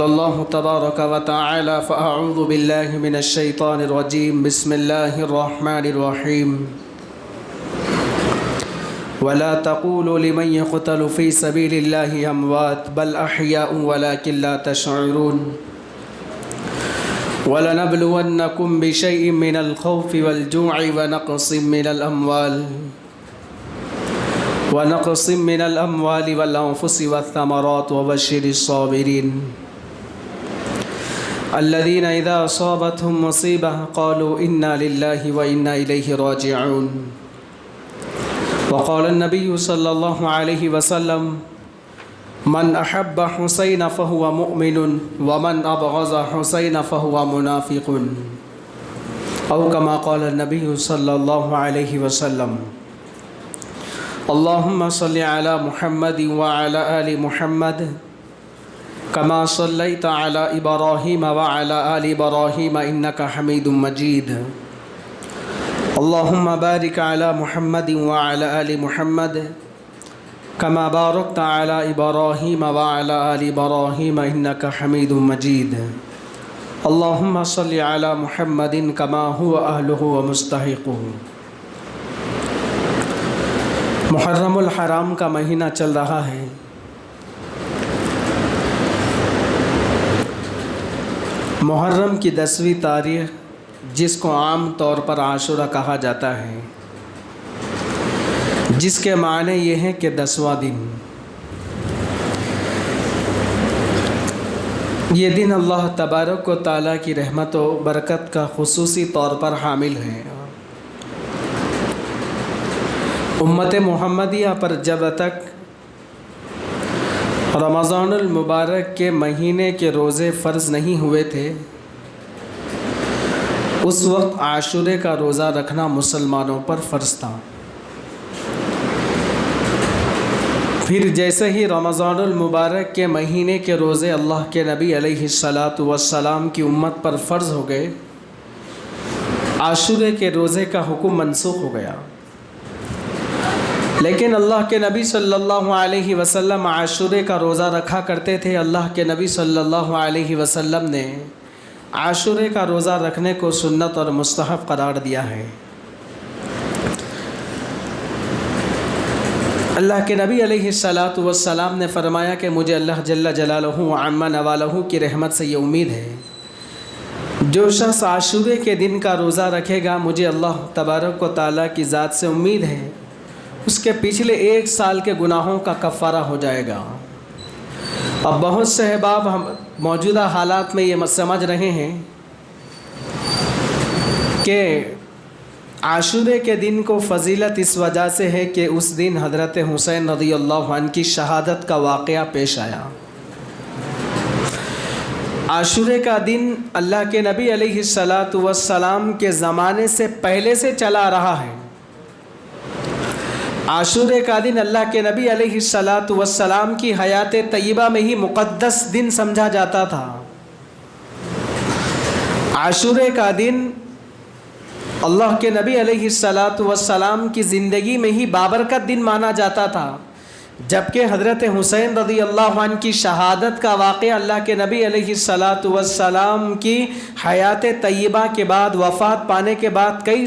قال الله تبارك وتعالى فأعوذ بالله من الشيطان الرجيم بسم الله الرحمن الرحيم ولا تقولوا لمن يقتل في سبيل الله أموات بل أحياء ولكن لا تشعرون ولنبلونكم بشيء من الخوف والجوع ونقص من الأموال والأنفس والثمرات وبشر الصابرين الذين إذا أصابتهم مصيبة قالوا إنا لله وإنا إليه راجعون وقال النبي صلى الله عليه وسلم من أحب حسين فهو مؤمن ومن أبغض حسين فهو منافق أو كما قال النبي صلى الله عليه وسلم اللهم صل على محمد وعلى آل محمد كما صليت على إبراهيم وعلى آل إبراهيم إنك حميد مجيد اللهم بارك على محمد وعلى آل محمد كما باركت على إبراهيم وعلى آل إبراهيم إنك حميد مجيد اللهم صل على محمد كما هو أهله ومستحقه۔ محرم الحرام کا مہینہ چل رہا ہے۔ محرم کی 10ویں تاریخ جس کو عام طور پر عاشورہ کہا جاتا ہے، جس کے معنی یہ ہیں کہ 10واں دن۔ یہ دن اللہ تبارک و تعالیٰ کی رحمت و برکت کا خصوصی طور پر حامل ہے۔ امت محمدیہ پر جب تک رمضان المبارک کے مہینے کے روزے فرض نہیں ہوئے تھے، اس وقت عاشورے کا روزہ رکھنا مسلمانوں پر فرض تھا۔ پھر جیسے ہی رمضان المبارک کے مہینے کے روزے اللہ کے نبی علیہ السلام کی امت پر فرض ہو گئے، عاشورے کے روزے کا حکم منسوخ ہو گیا۔ لیکن اللہ کے نبی صلی اللہ علیہ وسلم عاشورے کا روزہ رکھا کرتے تھے۔ اللہ کے نبی صلی اللہ علیہ وسلم نے عاشورے کا روزہ رکھنے کو سنت اور مستحب قرار دیا ہے۔ اللہ کے نبی علیہ السلام نے فرمایا کہ مجھے اللہ جل جلالہ وعما نوالہ کی رحمت سے یہ امید ہے، جو شخص عاشورے کے دن کا روزہ رکھے گا، مجھے اللہ تبارک و تعالیٰ کی ذات سے امید ہے اس کے پچھلے 1 سال کے گناہوں کا کفارہ ہو جائے گا۔ اب بہت سے احباب ہم موجودہ حالات میں یہ سمجھ رہے ہیں کہ عاشورے کے دن کو فضیلت اس وجہ سے ہے کہ اس دن حضرت حسین رضی اللہ عنہ کی شہادت کا واقعہ پیش آیا۔ عاشورے کا دن اللہ کے نبی علیہ السلام کے زمانے سے پہلے سے چلا آ رہا ہے۔ عاشورے کا دن اللہ کے نبی علیہ السلام کی حیات طیبہ میں ہی مقدس دن سمجھا جاتا تھا۔ عاشورے کا دن اللہ کے نبی علیہ السلام کی زندگی میں ہی بابرکت دن مانا جاتا تھا، جبکہ حضرت حسین رضی اللہ عنہ کی شہادت کا واقعہ اللہ کے نبی علیہ السلام کی حیات طیبہ کے بعد، وفات پانے کے بعد کئی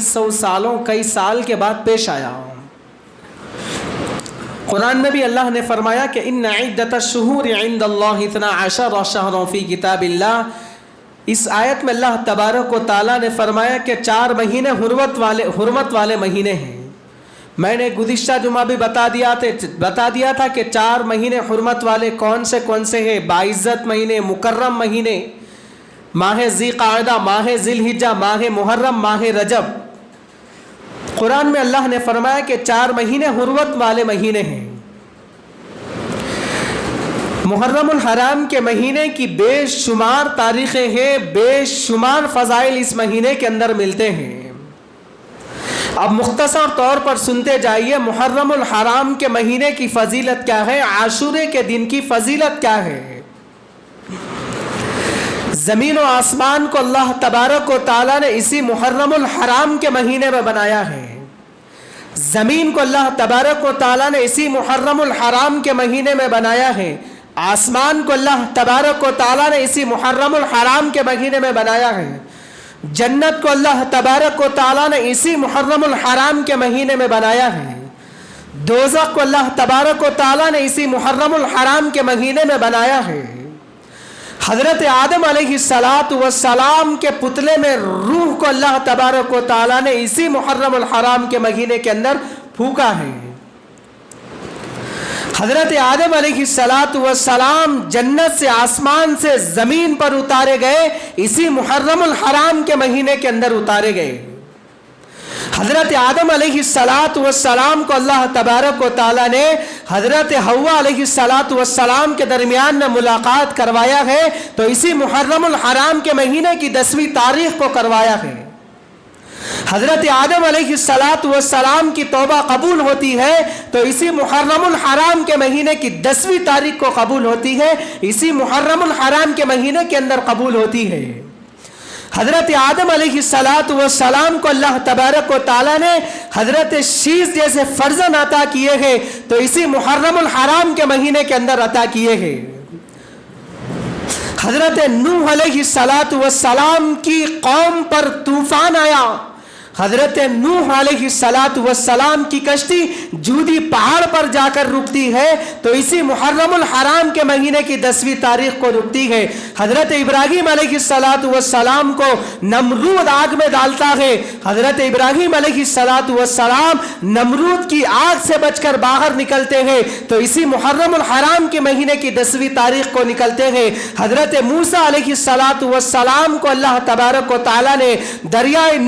سال کے بعد پیش آیا۔ قرآن میں بھی اللہ نے فرمایا کہ ان عدۃ الشہور عند اللہ 12 شہرا فی کتاب اللہ۔ اس آیت میں اللہ تبارک و تعالیٰ نے فرمایا کہ 4 مہینے حرمت والے مہینے ہیں۔ میں نے گزشتہ جمعہ بھی بتا دیا تھا کہ 4 مہینے حرمت والے کون سے ہیں؟ باعزت مہینے، مکرم مہینے، ماہ ذی قعدہ، ماہ ذی الحجہ، ماہ محرم، ماہ رجب۔ قرآن میں اللہ نے فرمایا کہ 4 مہینے حرمت والے مہینے ہیں۔ محرم الحرام کے مہینے کی بے شمار تاریخیں ہیں، بے شمار فضائل اس مہینے کے اندر ملتے ہیں۔ اب مختصر طور پر سنتے جائیے، محرم الحرام کے مہینے کی فضیلت کیا ہے، عاشورے کے دن کی فضیلت کیا ہے۔ زمین و آسمان کو اللہ تبارک و تعالیٰ نے اسی محرم الحرام کے مہینے میں بنایا ہے۔ زمین کو اللہ تبارک و تعالیٰ نے اسی محرم الحرام کے مہینے میں بنایا ہے۔ آسمان کو اللہ تبارک و تعالیٰ نے اسی محرم الحرام کے مہینے میں بنایا ہے، جنت کو اللہ تبارک و تعالیٰ نے اسی محرم الحرام کے مہینے میں بنایا ہے، دوزخ کو اللہ تبارک و تعالیٰ نے اسی محرم الحرام کے مہینے میں بنایا ہے، حضرت آدم علیہ السلام کے پتلے میں روح کو اللہ تبارک و تعالیٰ نے اسی محرم الحرام کے مہینے کے اندر پھونکا ہے، حضرت آدم علیہ السلام جنت سے آسمان سے زمین پر اتارے گئے اسی محرم الحرام کے مہینے کے اندر اتارے گئے، حضرت آدم علیہ السلام کو اللہ تبارک و تعالیٰ نے حضرت حوا علیہ السلام کے درمیان میں ملاقات کروایا ہے تو اسی محرم الحرام کے مہینے کی 10ویں تاریخ کو کروایا ہے، حضرت آدم علیہ السلام کی توبہ قبول ہوتی ہے تو اسی محرم الحرام کے مہینے کی 10ویں تاریخ کو قبول ہوتی ہے، اسی محرم الحرام کے مہینے کے اندر قبول ہوتی ہے، حضرت آدم علیہ السلام کو اللہ تبارک و تعالیٰ نے حضرت شیش جیسے فرزند عطا کیے ہیں تو اسی محرم الحرام کے مہینے کے اندر عطا کیے ہیں، حضرت نوح علیہ السلام کی قوم پر طوفان آیا، حضرت نوح علیہ السلام کی کشتی جودی پہاڑ پر جا کر رکتی ہے تو اسی محرم الحرام کے مہینے کی 10ویں تاریخ کو رکتی ہے، حضرت ابراہیم علیہ السلام کو نمرود آگ میں ڈالتا ہے، حضرت ابراہیم علیہ السلام نمرود کی آگ سے بچ کر باہر نکلتے ہیں تو اسی محرم الحرام کے مہینے کی 10ویں تاریخ کو نکلتے ہیں، حضرت موسیٰ علیہ السلام کو اللہ تبارک و تعالیٰ نے دریائے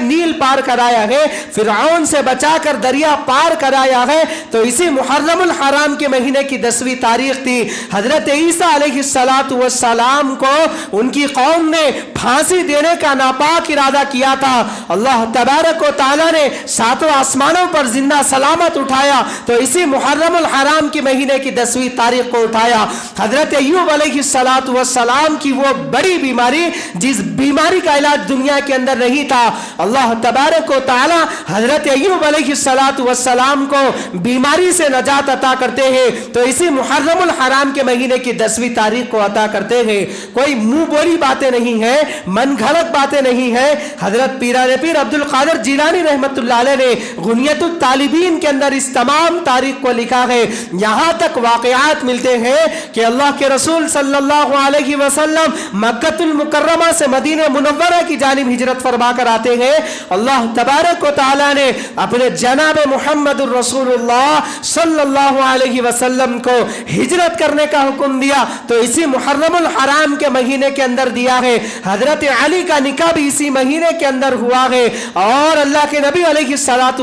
نیل پار کرایا ہے، فرعون سے بچا کر دریا پار کرایا ہے تو اسی محرم الحرام کے مہینے کی 10ویں تاریخ تھی، حضرت عیسیٰ علیہ السلام کو ان کی قوم نے پھانسی دینے کا ناپاک ارادہ کیا تھا، اللہ تبارک و تعالیٰ نے 7 آسمانوں پر زندہ سلامت اٹھایا تو اسی محرم الحرام کے مہینے کی 10ویں تاریخ کو اٹھایا، حضرت ایوب علیہ السلام کی وہ بڑی بیماری جس بیماری کا علاج دنیا کے اندر نہیں تھا، اللہ تبارک و تعالی حضرت ایوب علیہ السلام کو بیماری سے نجات عطا کرتے ہیں تو اسی محرم الحرام کے مہینے کی 10ویں تاریخ کو عطا کرتے ہیں، کوئی منہ بولی باتیں نہیں ہیں، من گھڑت باتیں نہیں ہیں، حضرت پیران پیر عبد القادر جیلانی رحمت اللہ علیہ نے غنیت الطالبین کے اندر اس تمام تاریخ کو لکھا ہے، یہاں تک واقعات ملتے ہیں کہ اللہ کے رسول صلی اللہ علیہ وسلم مکہ المکرمہ سے مدینہ منورہ کی جانب ہجرت فرما کر آتے ہیں، اللہ تبارک و تعالیٰ نے اپنے جناب محمد الرسول اللہ صلی اللہ علیہ وسلم کو ہجرت کرنے کا حکم دیا تو اسی محرم الحرام کے مہینے کے اندر دیا ہے، حضرت علی کا نکاح بھی اسی مہینے کے اندر ہوا ہے اور اللہ کے نبی علیہ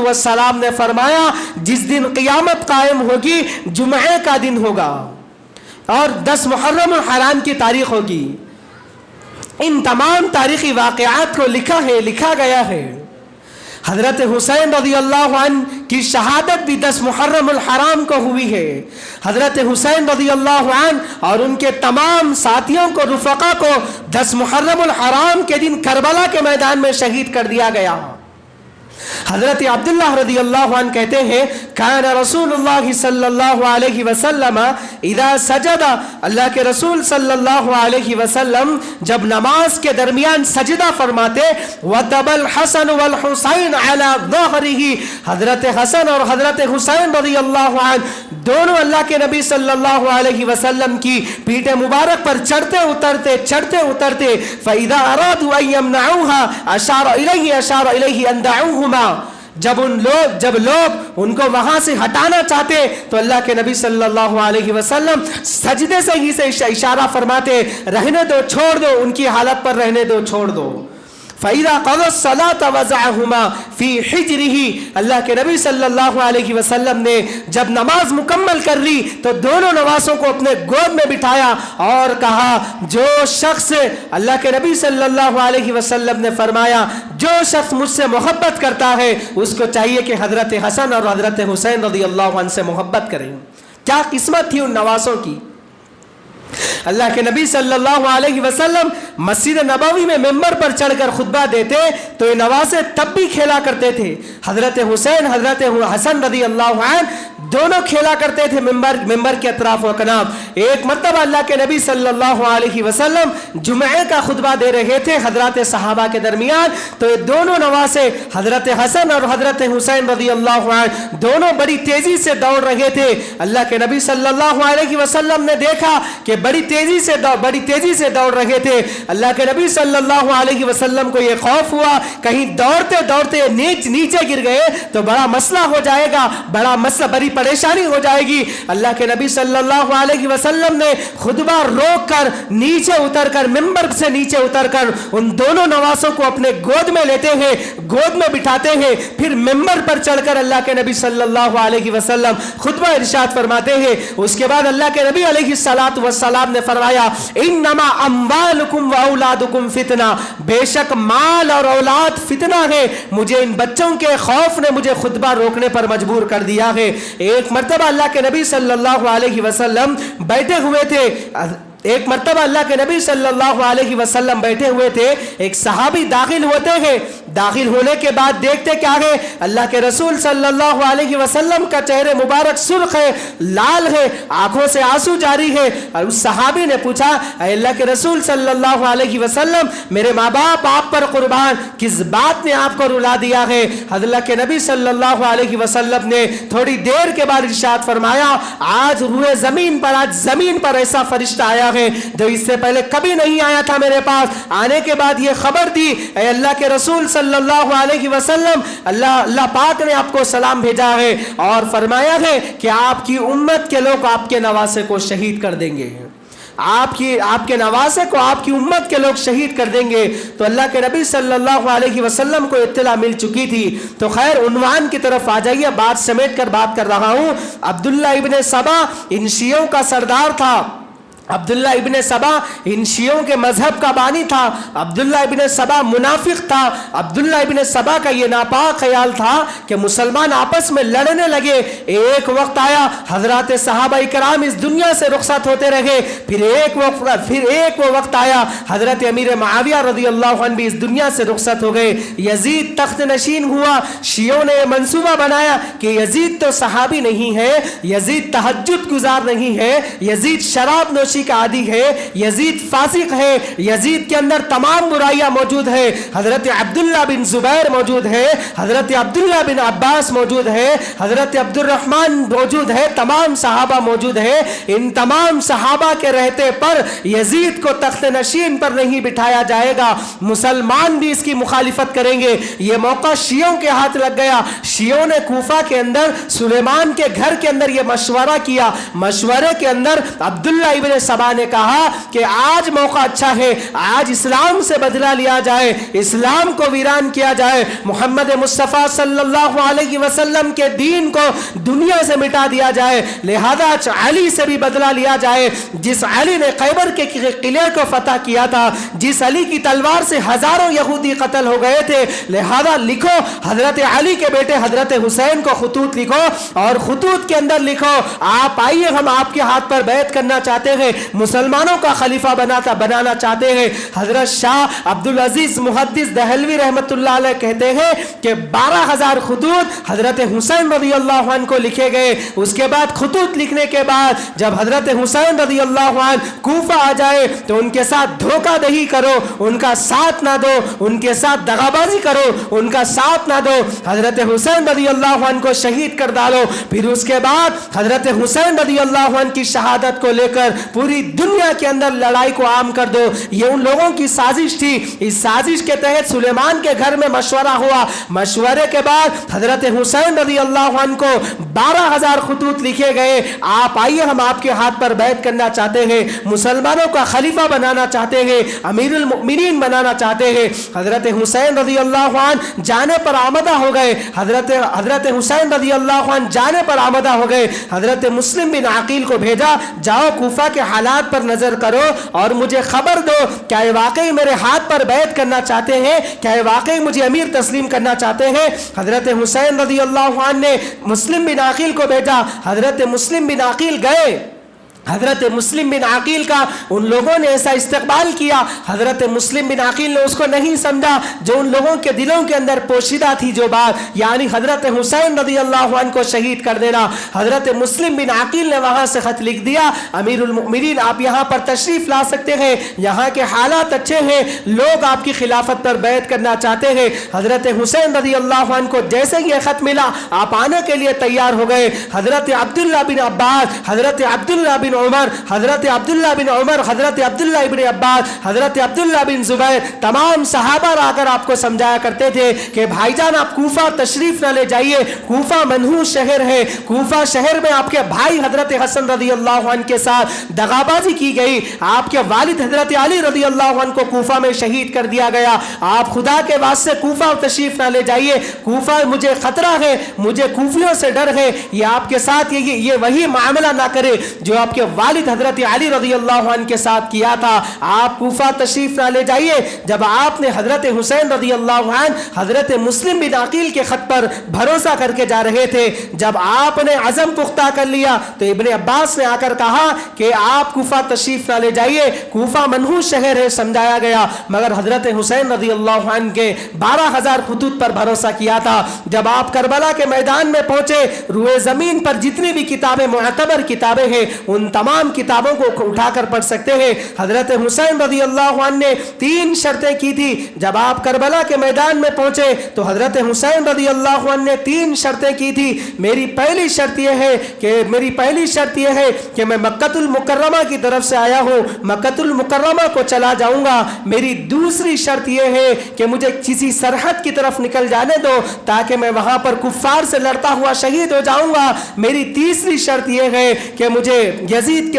السلام نے فرمایا جس دن قیامت قائم ہوگی جمعے کا دن ہوگا اور 10 محرم الحرام کی تاریخ ہوگی، ان تمام تاریخی واقعات کو لکھا گیا ہے، حضرت حسین رضی اللہ عنہ کی شہادت بھی 10 محرم الحرام کو ہوئی ہے، حضرت حسین رضی اللہ عنہ اور ان کے تمام ساتھیوں کو رفقا کو 10 محرم الحرام کے دن کربلا کے میدان میں شہید کر دیا گیا، حضرت عبداللہ رضی اللہ عنہ کہتے ہیں کان رسول اللہ صلی اللہ علیہ وسلم اذا سجد، اللہ کے رسول صلی اللہ علیہ وسلم جب نماز کے درمیان سجدہ فرماتے وَتَبَ الْحَسَنُ وَالْحُسَيْنُ عَلَى ظَهْرِهِ، حضرت حسن اور حضرت حسین رضی اللہ عنہ دونوں اللہ کے نبی صلی اللہ علیہ وسلم کی پیٹھ مبارک پر چڑھتے اترتے فَإِذَا أَرَادُوا أَن يَمْنَعُوهَا أَشَارَ إِلَيْهِ أَن دَعُوهُمَا، جب لوگ ان کو وہاں سے ہٹانا چاہتے تو اللہ کے نبی صلی اللہ علیہ وسلم سجدے سے ہی سے اشارہ فرماتے رہنے دو، چھوڑ دو، ان کی حالت پر رہنے دو، چھوڑ دو، فَإِذَا قَضَى الصَّلَاةَ وَزَعَهُمَا فِي حِجْرِهِ، اللہ کے نبی صلی اللہ علیہ وسلم نے جب نماز مکمل کر لی تو دونوں نوازوں کو اپنے گود میں بٹھایا اور کہا جو شخص، اللہ کے نبی صلی اللہ علیہ وسلم نے فرمایا جو شخص مجھ سے محبت کرتا ہے اس کو چاہیے کہ حضرت حسن اور حضرت حسین رضی اللہ عنہ سے محبت کریں، کیا قسمت تھی ان نوازوں کی، اللہ کے نبی صلی اللہ علیہ وسلم مسجد نبوی میں ممبر پر چڑھ کر خطبہ دیتے تو یہ نوازے تب بھی کھیلا کرتے تھے، حضرت حسین حضرت حسن رضی اللہ عنہ دونوں کھیلا کرتے تھے ممبر کے اطراف و کناف۔ ایک مرتبہ اللہ کے نبی صلی اللہ علیہ وسلم جمعے کا خطبہ دے رہے تھے حضرات صحابہ کے درمیان، تو یہ دونوں نواسے حضرت حسن اور حضرت حسین رضی اللہ عنہ دونوں بڑی تیزی سے دوڑ رہے تھے۔ اللہ کے نبی صلی اللہ علیہ وسلم نے دیکھا کہ بڑی تیزی سے دوڑ رہے تھے۔ اللہ کے نبی صلی اللہ علیہ وسلم کو یہ خوف ہوا کہیں دوڑتے دوڑتے نیچے گر گئے تو بڑا مسئلہ ہو جائے گا، بڑی پریشانی ہو جائے گی۔ اللہ کے نبی صلی اللہ علیہ وسلم نے خطبہ روک کر نیچے اتر کر ممبر سے نیچے اتر کر ان دونوں نواسوں کو اپنے گود میں لیتے ہیں، گود میں بٹھاتے ہیں، پھر ممبر پر چڑھ کر اللہ کے نبی صلی اللہ علیہ وسلم خطبہ ارشاد فرماتے ہیں۔ اس کے بعد اللہ کے نبی علیہ الصلوۃ والسلام نے فرمایا انما اموالکم واولادکم فتنہ، بے شک مال اور اولاد فتنہ ہے، مجھے ان بچوں کے خوف نے مجھے خطبہ روکنے پر مجبور کر دیا ہے۔ ایک مرتبہ اللہ کے نبی صلی اللہ علیہ وسلم بیٹھے ہوئے تھے، ایک مرتبہ اللہ کے نبی صلی اللہ علیہ وسلم بیٹھے ہوئے تھے، ایک صحابی داخل ہوتے ہیں، داخل ہونے کے بعد دیکھتے کیا ہے، اللہ کے رسول صلی اللہ علیہ وسلم کا چہرے مبارک سرخ ہے، لال ہے، آنکھوں سے آنسو جاری ہے، اور اس صحابی نے پوچھا اے اللہ کے رسول صلی اللہ علیہ وسلم، میرے ماں باپ آپ پر قربان، کس بات نے آپ کو رلا دیا ہے؟ اللہ کے نبی صلی اللہ علیہ وسلم نے تھوڑی دیر کے بعد ارشاد فرمایا آج روئے زمین پر ایسا فرشتہ آیا ہے جو اس سے پہلے کبھی نہیں آیا تھا میرے پاس، آنے کے بعد یہ خبر دی اے اللہ کے رسول صلی اللہ علیہ وسلم، اللہ پاک نے آپ کو سلام بھیجا ہے اور فرمایا ہے کہ آپ کی امت کے لوگ آپ کے نواسے کو شہید کر دیں گے، آپ کے نواسے کو آپ کی امت کے لوگ شہید کر دیں گے۔ تو اللہ کے نبی صلی اللہ علیہ وسلم کو اطلاع مل چکی تھی۔ تو خیر عنوان کی طرف آ جائیے، بات سمیٹ کر بات کر رہا ہوں۔ عبداللہ ابن سبا ان شیعوں کا سردار تھا، عبداللہ ابن سبا ان شیعوں کے مذہب کا بانی تھا، عبداللہ ابن سبا منافق تھا، عبداللہ ابن سبا کا یہ ناپاک خیال تھا کہ مسلمان آپس میں لڑنے لگے۔ ایک وقت آیا حضرات صحابہ کرام اس دنیا سے رخصت ہوتے رہے، پھر ایک وہ وقت آیا حضرت امیر معاویہ رضی اللہ عنہ بھی اس دنیا سے رخصت ہو گئے، یزید تخت نشین ہوا۔ شیعوں نے یہ منصوبہ بنایا کہ یزید تو صحابی نہیں ہے، یزید تہجد گزار نہیں ہے، یزید شراب نوشی کا عادی ہے، یزید فاسق ہے، یزید کے اندر تمام برائیاں موجود ہے۔ حضرت عبداللہ بن زبیر موجود ہے، حضرت عبداللہ بن عباس موجود ہے، حضرت عبد الرحمن موجود ہے، تمام صحابہ موجود ہے۔ ان تمام صحابہ کے رہتے پر یزید کو تخت نشین پر نہیں بٹھایا جائے گا، مسلمان بھی اس کی مخالفت کریں گے۔ یہ موقع شیعوں کے ہاتھ لگ گیا۔ شیعوں نے کوفہ کے اندر سلیمان کے گھر کے اندر یہ مشورہ کیا، مشورے کے اندر عبداللہ ابن سبا نے کہا کہ آج موقع اچھا ہے، آج اسلام سے بدلہ لیا جائے، اسلام کو ویران کیا جائے، محمد مصطفیٰ صلی اللہ علیہ وسلم کے دین کو دنیا سے مٹا دیا جائے، لہذا علی سے بھی بدلہ لیا جائے، جس علی نے خیبر کے قلعے کو فتح کیا تھا، جس علی کی تلوار سے ہزاروں یہودی قتل ہو گئے تھے، لہذا لکھو حضرت علی کے بیٹے حضرت حسین کو خطوط لکھو اور خطوط کے اندر لکھو آپ آئیے، ہم آپ کے ہاتھ پر بیعت کرنا چاہتے ہیں، مسلمانوں کا خلیفہ بنانا چاہتے ہیں۔ حضرت شاہ عبدالعزیز محدث دہلوی رحمت اللہ علیہ کہتے ہیں کہ 12,000 خطوط حضرت حسین رضی اللہ عنہ کو لکھے گئے۔ اس کے بعد خطوط لکھنے کے بعد جب حضرت حسین رضی اللہ عنہ کوفہ آ جائے تو ان کے ساتھ دھوکہ دہی کرو، ان کا ساتھ نہ دو، ان کے ساتھ دغابازی کرو، ان کا ساتھ نہ دو، حضرت حسین رضی اللہ عنہ کو شہید کر ڈالو۔ پھر اس کے بعد حضرت حسین رضی اللہ عنہ کی شہادت کو لے کر پوری دنیا کے اندر لڑائی کو عام کر دو۔ یہ ان لوگوں کی سازش تھی۔ اس سازش کے تحت سلیمان کے گھر میں مشورہ ہوا، مشورے کے بعد حضرت حسین رضی اللہ عنہ کو 12,000 خطوط لکھے گئے، آپ آئیے، ہم آپ کے ہاتھ پر بیعت کرنا چاہتے ہیں، مسلمانوں کا خلیفہ بنانا چاہتے ہیں، امیر المؤمنین بنانا چاہتے ہیں۔ حضرت حسین رضی اللہ عنہ جانے پر آمدہ ہو گئے، حضرت حسین رضی اللہ عنہ جانے پر آمدہ ہو گئے۔ حضرت مسلم بن عقیل کو بھیجا، جاؤ کوفہ کے حالات پر نظر کرو اور مجھے خبر دو، کیا یہ واقعی میرے ہاتھ پر بیعت کرنا چاہتے ہیں، کیا یہ واقعی مجھے امیر تسلیم کرنا چاہتے ہیں؟ حضرت حسین رضی اللہ عنہ نے مسلم بن عقیل کو بھیجا، حضرت مسلم بن عقیل گئے، حضرت مسلم بن عقیل کا ان لوگوں نے ایسا استقبال کیا، حضرت مسلم بن عقیل نے اس کو نہیں سمجھا جو ان لوگوں کے دلوں کے اندر پوشیدہ تھی جو بات، یعنی حضرت حسین رضی اللہ عنہ کو شہید کر دینا۔ حضرت مسلم بن عقیل نے وہاں سے خط لکھ دیا، امیر المؤمنین آپ یہاں پر تشریف لا سکتے ہیں، یہاں کے حالات اچھے ہیں، لوگ آپ کی خلافت پر بیعت کرنا چاہتے ہیں۔ حضرت حسین رضی اللہ عنہ کو جیسے یہ خط ملا آپ آنے کے لیے تیار ہو گئے۔ حضرت عبداللہ بن عباس، حضرت عبداللہ بن عمر، حضرت عبداللہ بن عمر، حضرت عبداللہ بن عباس، حضرت عبداللہ بن زبیر، تمام صحابہ آ کر آپ کو سمجھایا کرتے تھے کہ بھائی جان آپ کوفہ تشریف نہ لے جائیے، کوفہ منحوس شہر ہے، کوفہ شہر میں آپ کے بھائی حضرت حسن رضی اللہ عنہ کے ساتھ دغابازی کی گئی، آپ کے والد حضرت علی رضی اللہ عنہ کو کوفہ میں شہید کر دیا گیا، آپ خدا کے واسطے کوفہ تشریف نہ لے جائیے، کوفہ مجھے خطرہ ہے، مجھے کوفیوں سے ڈر ہے، یہ آپ کے ساتھ یہ وہی معاملہ نہ کرے جو آپ کے والد حضرت علی رضی اللہ عنہ کے ساتھ کیا تھا، آپ کوفہ تشریف نہ لے جائیے۔ جب آپ نے حضرت حسین رضی اللہ عنہ حضرت مسلم بن عقیل کے خط پر بھروسہ کر کے جا رہے تھے، جب آپ نے عزم پختہ کر لیا تو ابن عباس نے آ کر کہا کہ آپ کوفہ تشریف نہ لے جائیے، کوفہ منحوس شہر ہے، سمجھایا گیا، مگر حضرت حسین رضی اللہ عنہ کے 12,000 خطوط پر بھروسہ کیا تھا۔ جب آپ کربلا کے میدان میں پہنچے، روئے زمین پر جتنی بھی کتابیں معتبر کتابیں ہیں ان تمام کتابوں کو اٹھا کر پڑھ سکتے ہیں۔ حضرت حسین رضی اللہ عنہ نے 3 شرطیں کی تھی، جب آپ کربلا کے میدان میں پہنچے تو حضرت حسین رضی اللہ عنہ نے 3 شرطیں کی تھی۔ میری پہلی شرط یہ ہے کہ میں مکہ المکرمہ کی طرف سے آیا ہوں، مکہ المکرمہ کو چلا جاؤں گا۔ میری دوسری شرط یہ ہے کہ مجھے کسی سرحد کی طرف نکل جانے دو تاکہ میں وہاں پر کفار سے لڑتا ہوا شہید ہو جاؤں گا۔ میری تیسری شرط یہ ہے کہ مجھے یزید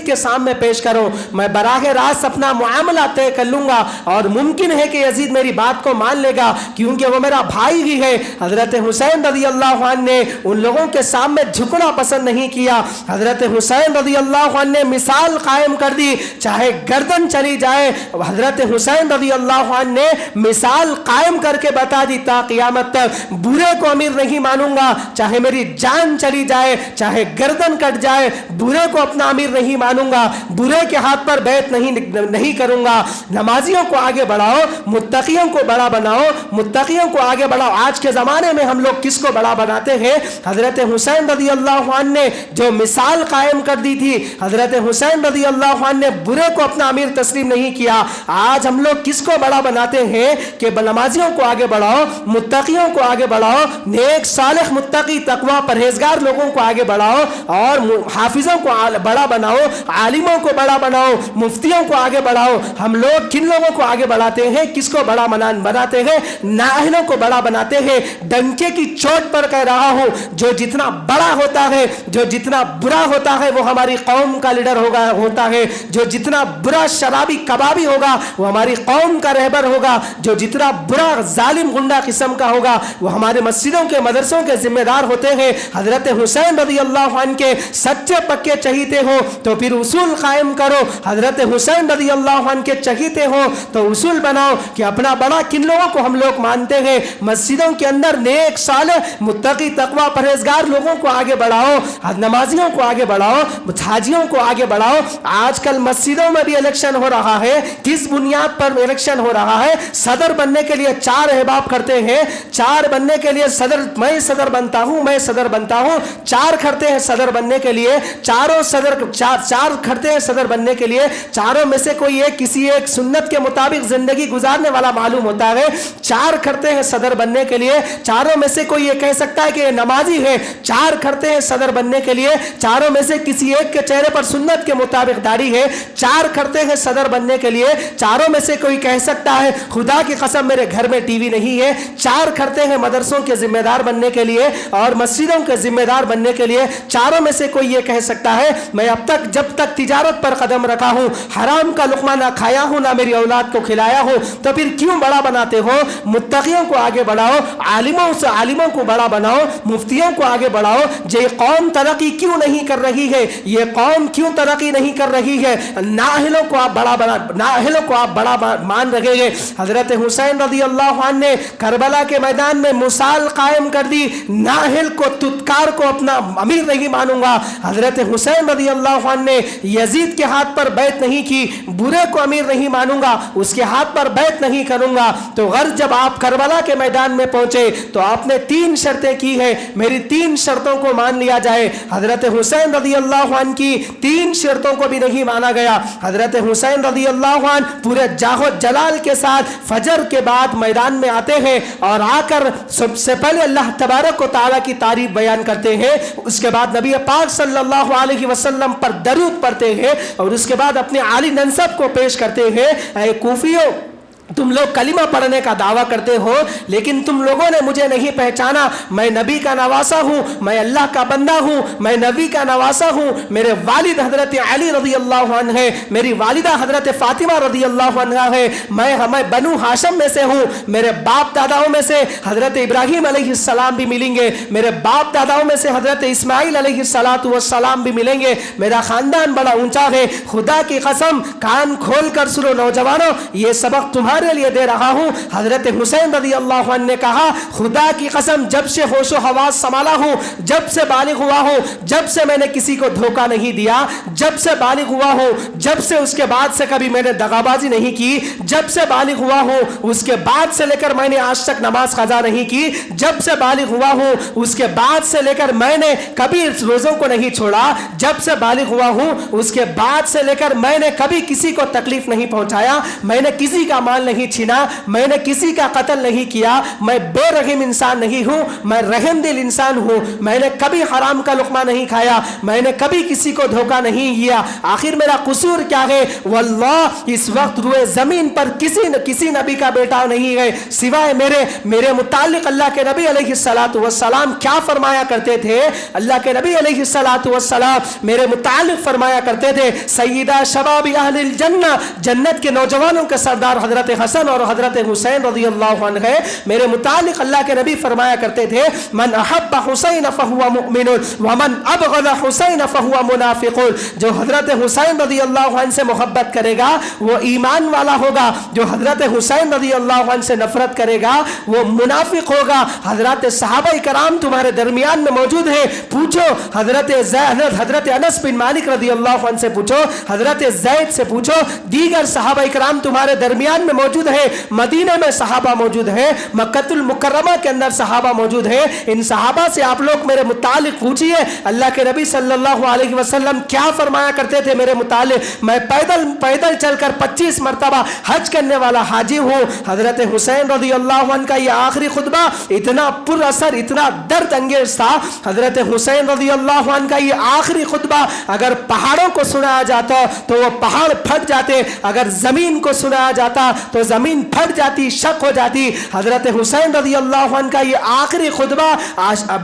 کے سامنے پیش کرو، میں براہ راست اپنا معاملہ طے کر لوں گا اور ممکن ہے کہ یزید میری بات کو مان لے گا کیونکہ وہ میرا بھائی ہی ہے۔ حضرت حسین رضی اللہ عنہ نے ان لوگوں کے سامنے جھکنا پسند نہیں کیا۔ حضرت حسین رضی اللہ عنہ نے مثال قائم کر دی، چاہے گردن چلی جائے، حضرت حسین رضی اللہ عنہ نے مثال قائم کر کے بتا دی تا قیامت تک برے کو امیر نہیں مانوں گا، چاہے میری جان چلی جائے، چاہے گردن کٹ جائے، برے کو اپنا امیر نہیں مانوں گا، برے کے ہاتھ پر بیعت نہیں کروں گا۔ نمازیوں کو آگے بڑھاؤ، متقیوں کو بڑا بناؤ، متقیوں کو آگے بڑھاؤ۔ آج کے زمانے میں ہم لوگ کس کو بڑا بناتے ہیں؟ حضرت حسین رضی اللہ عنہ نے جو مثال قائم کر دی تھی، حضرت حسین رضی اللہ عنہ نے برے کو اپنا امیر تسلیم نہیں کیا۔ آج ہم لوگ کس کو بڑا بناتے ہیں کہ نمازیوں کو آگے بڑھاؤ، متقیوں کو آگے بڑھاؤ، نیک صالح متقی تقوی پرہیزگار لوگوں کو آگے بڑھاؤ اور حافظوں کو بڑا بناؤ، عالموں کو بڑا بناؤ، مفتیوں کو آگے بڑھاؤ۔ ہم لوگ کن لوگوں کو آگے بڑھاتے ہیں؟ کس کو بڑا بناتے ہیں؟ نااہلوں کو بڑا بناتے ہیں۔ ڈنکے کی چوٹ پر کہہ رہا ہوں، جو جتنا بڑا ہوتا ہے، جو جتنا برا ہوتا ہے وہ ہماری قوم کا لیڈر ہوتا ہے، جو جتنا برا شرابی کبابی ہوگا وہ ہماری قوم کا رہبر ہوگا، جو جتنا برا ظالم غنڈہ قسم کا ہوگا وہ ہمارے مسجدوں کے مدرسوں کے ذمہ دار ہوتے ہیں۔ حضرت حسین رضی اللہ عنہ کے سچے پکے چہیتے ہو تو پھر اصول قائم کرو، حضرت حسین رضی اللہ عنہ کے چہیتے ہو تو اصول بناؤ کہ اپنا بڑا کن لوگوں کو ہم لوگ مانتے ہیں۔ مسجدوں کے اندر نیک صالح متقی تقوی پرہیزگار لوگوں کو آگے بڑھاؤ، نمازیوں کو آگے بڑھاؤ، حاجیوں کو آگے بڑھاؤ۔ آج کل مسجدوں میں بھی الیکشن ہو رہا ہے، کس بنیاد پر الیکشن ہو رہا ہے؟ صدر بننے کے لیے 4 احباب کرتے ہیں، 4 بننے کے لیے میں صدر بنتا ہوں، 4 کرتے ہیں صدر بننے کے لیے، 4 کرتے ہیں صدر بننے کے لیے، چاروں میں سے کوئی ایک کسی ایک سنت کے مطابق زندگی گزارنے والا معلوم ہوتا ہے۔ 4 کرتے ہیں صدر بننے کے لیے، چاروں میں سے کوئی یہ کہہ سکتا ہے کہ یہ نمازی ہے۔ 4 کرتے ہیں صدر بننے کے لیے، چاروں میں سے کسی ایک کے چہرے پر سنت کے مطابق داڑھی ہے۔ 4 کرتے ہیں صدر بننے کے لیے، چاروں میں سے کوئی کہہ سکتا ہے خدا کی قسم میرے گھر میں ٹی وی نہیں ہے۔ 4 کرتے ہیں مدرسوں کے ذمہ دار بننے کے لیے اور مسجدوں کے ذمہ دار بننے کے لیے، چاروں میں سے کوئی یہ کہہ سکتا ہے میں اب تک جب تک تجارت پر قدم رکھا ہوں حرام کا لقمہ نہ کھایا ہوں نہ میری اولاد کو کھلایا ہوں۔ تو پھر کیوں بڑا بناتے ہو؟ متقیوں کو آگے بڑھاؤ، عالموں کو بڑا بناؤ، مفتیوں کو آگے بڑھاؤ۔ یہ قوم ترقی کیوں نہیں کر رہی ہے؟ یہ قوم کیوں ترقی نہیں کر رہی ہے؟ نااہلوں کو آپ بڑا مان رہے ہیں۔ حضرت حسین رضی اللہ عنہ نے کربلا کے میدان میں مثال قائم کر دی، نااہل کو تتکار کو اپنا امیر نہیں مانوں گا، حضرت حسین رضی اللہ عنہ نے یزید کے ہاتھ پر بیعت نہیں کی، برے کو امیر نہیں مانوں گا، اس کے ہاتھ پر بیعت نہیں کروں گا۔ تو غرض جب آپ کربلا کے میدان میں پہنچے تو آپ نے 3 شرطیں کی ہیں، میری 3 شرطوں کو مان لیا جائے۔ حضرت حسین رضی اللہ عنہ کی 3 شرطوں کو بھی نہیں مانا گیا۔ حضرت حسین رضی اللہ عنہ پورے جاہ و جلال کے ساتھ فجر کے بعد میدان میں آتے ہیں اور آ کر سب سے پہلے اللہ تبارک و تعالیٰ کی تعریف بیان کرتے ہیں، اس کے بعد نبی پاک صلی اللہ علیہ وسلم پر درود پڑھتے ہیں اور اس کے بعد اپنے عالی منصب کو پیش کرتے ہیں۔ اے کوفیوں، تم لوگ کلمہ پڑھنے کا دعویٰ کرتے ہو لیکن تم لوگوں نے مجھے نہیں پہچانا، میں نبی کا نواسا ہوں، میں اللہ کا بندہ ہوں، میں نبی کا نواسا ہوں۔ میرے والد حضرت علی رضی اللہ عنہ ہے، میری والدہ حضرت فاطمہ رضی اللہ عنہ ہے، میں بنو ہاشم میں سے ہوں، میرے باپ داداؤں میں سے حضرت ابراہیم علیہ السلام بھی ملیں گے، میرے باپ داداؤں میں سے حضرت اسماعیل علیہ السلام بھی ملیں گے، میرا خاندان بڑا اونچا ہے۔ خدا کی قسم کان کھول کر سنو نوجوانوں، یہ سبق تمہارے لیے دے رہا ہوں۔ حضرت حسین رضی اللہ عنہ نے کہا خدا کی قسم جب سے ہوش و حواس سنبھالا ہوں، جب سے بالغ ہوا ہوں، جب سے میں نے کسی کو دھوکہ نہیں دیا، جب سے بالغ ہوا ہوں، جب سے اس کے بعد سے کبھی میں نے دغابازی نہیں کی، جب سے بالغ ہوا ہوں اس کے بعد سے لے کر میں نے آج تک نماز قضا نہیں کی، جب سے بالغ ہوا ہوں اس کے بعد سے لے کر میں نے کبھی روزوں کو نہیں چھوڑا، جب سے بالغ ہوا ہوں اس کے بعد سے لے کر میں نے کبھی کسی کو تکلیف نہیں پہنچایا، میں نے کسی کا مال نہیں چھینا، میں نے کسی کا قتل نہیں کیا، میں بے رحم انسان نہیں ہوں، میں رحم دل انسان ہوں، میں نے کبھی حرام کا لقمہ نہیں کھایا، میں نے کبھی کسی کو دھوکہ نہیں دیا۔ آخر میرا قصور کیا ہے؟ واللہ اس وقت روئے زمین پر کسی نبی کا بیٹا نہیں ہے سوائے میرے متعلق اللہ کے نبی علیہ السلام کیا فرمایا کرتے تھے؟ اللہ کے نبی علیہ السلام میرے متعلق فرمایا کرتے تھے سیدہ شباب اہل الجنہ، جنت کے نوجوانوں کے سردار حضرت حسن اور حضرت حسین رضی اللہ عنہ ہے۔ میرے متعلق اللہ کے نبی فرمایا کرتے تھے من احب حسین فہو مؤمن ومن ابغض حسین فہو منافق، جو حضرت حسین رضی اللہ عنہ سے محبت کرے گا وہ ایمان والا ہوگا، جو حضرت حسین رضی اللہ عنہ سے نفرت کرے گا وہ منافق ہوگا۔ حضرات صحابہ کرام تمہارے درمیان میں موجود ہیں، پوچھو حضرت انس بن مالک رضی اللہ عنہ سے پوچھو، حضرت زید سے پوچھو، دیگر صحابہ کرام تمہارے درمیان میں موجود ہے، مدینہ میں صحابہ موجود ہیں، مکہ المکرمہ کے اندر صحابہ موجود ہیں، ان صحابہ سے آپ لوگ میرے متعلق پوچھئے اللہ کے نبی صلی اللہ علیہ وسلم کیا فرمایا کرتے تھے میرے متعلق۔ میں پیدل چل کر 25 مرتبہ حج کرنے والا حاجی ہوں۔ حضرت حسین رضی اللہ عنہ کا یہ آخری خطبہ اتنا پر اثر، اتنا درد انگیز تھا۔ حضرت حسین رضی اللہ عنہ کا یہ آخری خطبہ اگر پہاڑوں کو سنایا جاتا تو وہ پہاڑ پھٹ جاتے، اگر زمین کو سنایا جاتا تو زمین پھٹ جاتی، شک ہو جاتی۔ حضرت حسین رضی اللہ عنہ کا یہ آخری خطبہ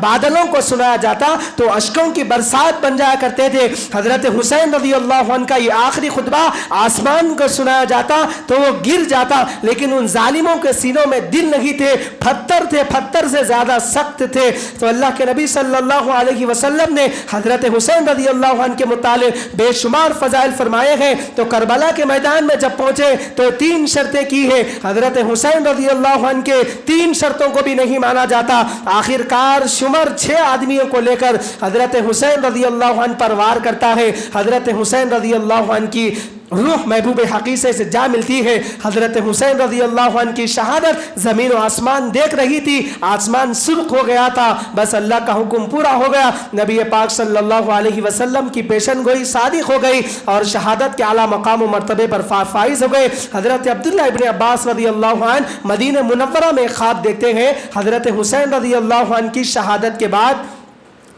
بادلوں کو سنایا جاتا تو اشکوں کی برسات بن جایا کرتے تھے۔ حضرت حسین رضی اللہ عنہ کا یہ آخری خطبہ آسمان کو سنایا جاتا تو وہ گر جاتا، لیکن ان ظالموں کے سینوں میں دل نہیں تھے، پتھر تھے، پتھر سے زیادہ سخت تھے۔ تو اللہ کے نبی صلی اللہ علیہ وسلم نے حضرت حسین رضی اللہ عنہ کے متعلق بے شمار فضائل فرمائے ہیں۔ تو کربلا کے میدان میں جب پہنچے تو 3 شرطیں کی ہے۔ حضرت حسین رضی اللہ عنہ کے 3 شرطوں کو بھی نہیں مانا جاتا۔ آخر کار شمر 6 آدمیوں کو لے کر حضرت حسین رضی اللہ عنہ پر وار کرتا ہے۔ حضرت حسین رضی اللہ عنہ کی روح محبوب حقیقے سے جا ملتی ہے۔ حضرت حسین رضی اللہ عنہ کی شہادت زمین و آسمان دیکھ رہی تھی، آسمان سرخ ہو گیا تھا، بس اللہ کا حکم پورا ہو گیا، نبی پاک صلی اللہ علیہ وسلم کی پیشن گوئی صادق ہو گئی اور شہادت کے اعلیٰ مقام و مرتبے پر فائز ہو گئے۔ حضرت عبداللہ ابن عباس رضی اللہ عنہ مدینہ منورہ میں خواب دیکھتے ہیں حضرت حسین رضی اللہ عنہ کی شہادت کے بعد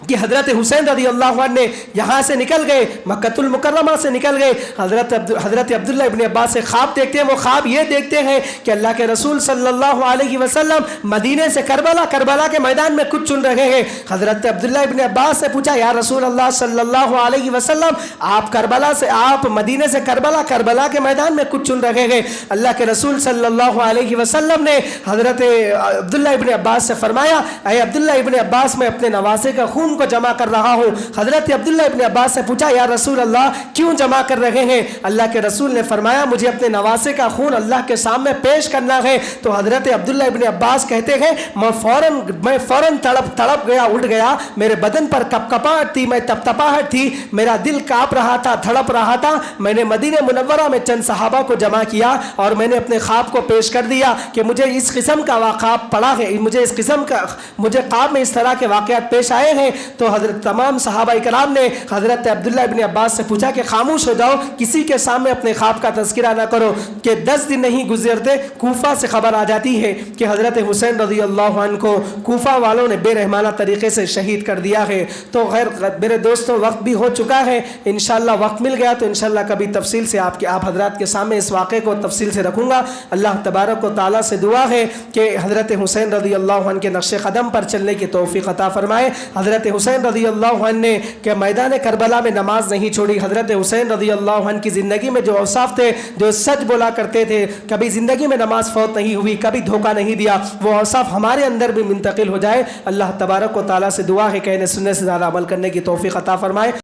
کہ حضرت حسین رضی اللہ عنہ نے یہاں سے نکل گئے، مکہ المکرمہ سے نکل گئے۔ حضرت عبداللہ ابن عباس سے خواب دیکھتے ہیں، وہ خواب یہ دیکھتے ہیں کہ اللہ کے رسول صلی اللہ علیہ وسلم مدینے سے کربلا کے میدان میں کچھ چن رہے ہیں۔ حضرت عبداللہ ابن عباس سے پوچھا یا رسول اللہ صلی اللہ علیہ وسلم آپ مدینے سے کربلا کے میدان میں کچھ چن رہے ہیں۔ اللہ کے رسول صلی اللہ علیہ وسلم نے حضرت عبداللہ ابن عباس سے فرمایا اے عبداللہ ابن عباس، میں اپنے نواسے کا خون خون کو جمع کر رہا ہوں۔ حضرت عبداللہ ابن عباس سے پوچھا یا رسول اللہ کیوں جمع کر رہے ہیں؟ اللہ کے رسول نے فرمایا مجھے اپنے نواسے کا خون اللہ کے سامنے پیش کرنا ہے۔ تو حضرت عبداللہ ابن عباس کہتے ہیں میں فوراً تڑپ گیا، اٹھ گیا، میرے بدن پر کپکپاہٹ تھی، میں تپتپاہٹ تھی، میرا دل کانپ رہا تھا، دھڑپ رہا تھا۔ میں نے مدینہ منورہ میں چند صحابہ کو جمع کیا اور میں نے اپنے خواب کو پیش کر دیا کہ مجھے اس قسم کا خواب پڑا ہے، مجھے خواب میں اس طرح کے واقعات پیش آئے ہیں۔ تو حضرت تمام صحابہ کرام نے حضرت عبداللہ ابن عباس سے پوچھا کہ خاموش ہو جاؤ، کسی کے سامنے اپنے خواب کا تذکرہ نہ کرو۔ کہ 10 دن نہیں گزرتے کوفہ سے خبر آ جاتی ہے کہ حضرت حسین رضی اللہ عنہ کو کوفہ والوں نے بے رحمانہ طریقے سے شہید کر دیا ہے۔ تو غیر میرے دوستوں وقت بھی ہو چکا ہے، انشاءاللہ وقت مل گیا تو انشاءاللہ کبھی تفصیل سے آپ حضرات کے سامنے اس واقعے کو تفصیل سے رکھوں گا۔ اللہ تبارک و تعالیٰ سے دعا ہے کہ حضرت حسین رضی اللہ عنہ کے نقش قدم پر چلنے کی توفیق عطا فرمائے۔ حضرت حسین رضی اللہ عنہ نے کہ میدان کربلا میں نماز نہیں چھوڑی۔ حضرت حسین رضی اللہ عنہ کی زندگی میں جو اوصاف تھے، جو سچ بولا کرتے تھے، کبھی زندگی میں نماز فوت نہیں ہوئی، کبھی دھوکہ نہیں دیا، وہ اوصاف ہمارے اندر بھی منتقل ہو جائے۔ اللہ تبارک و تعالیٰ سے دعا ہے کہ انہیں سننے سے زیادہ عمل کرنے کی توفیق عطا فرمائے۔